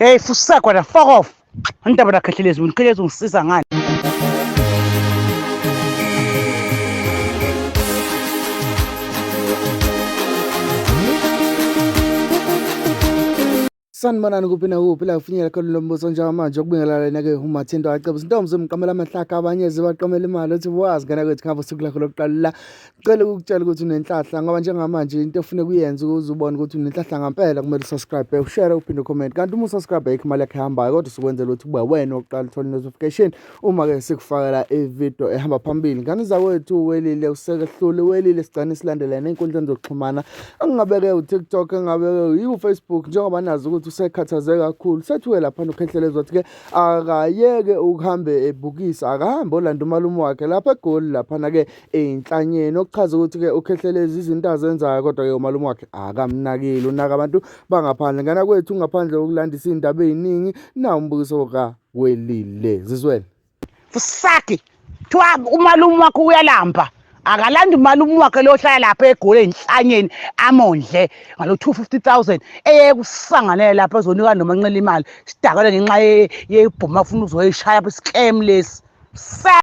Hey fusakwa na fuck off. Andaba nakhehlelezi unikhehlelezi ungisiza ngani? Sanibonani kuphi nakuphi la kufinyela khona lo mbuzo njengamanje okubingelela ke uMathendo aceba intombi zomqamela amahlaka abanye zibaqamela imali uthi wazi ngana kwethu khamba usuku lakho lokuqala la cela ukutshela ukuthi unenhlahla ngoba njengamanje into efuna kuyenza ukuze ubone ukuthi unenhlahla ngempela kumele usubscribe ushare uphinde ucomment kanti uma usubscribe ayikho imali yakhe ihambayo kodwa usukwenzela ukuthi kube wena oqala uthola notification uma ke sikufakela ivideo ehamba phambili ngani zakwethu uWelile usekehlule uWelile sigcina silandelene einkundleni zokuxhumana angingabeke uTikTok angingabeke uFacebook njengoba nazi ukuthi usekhathaze kakhulu sethuke lapha ukhehlelezi wathi ke akayeke ukuhambe ebukisa akahambe olanda uMalume wakhe lapha eGoli lapha na ke einhlanyeni okuchaza ukuthi ke ukhehlelezi izinto azenzayo kodwa ke uMalume wakhe akamnakile unaka abantu bangaphandle ngana kwethu ngaphandle kokulandisa indaba eziningi na umbukiso kaWelile zizwele Fusaki. Thiwa uMalume wakho uyalamba. Akalanda uMalume wakhe lo hlala lapha eGoli enhlanyeni amondle ngalo 250,000 kusanganele lapha ezonika nomanqela imali sidakala ngenxa yebhoma afuna uzoyishaya scam lesi.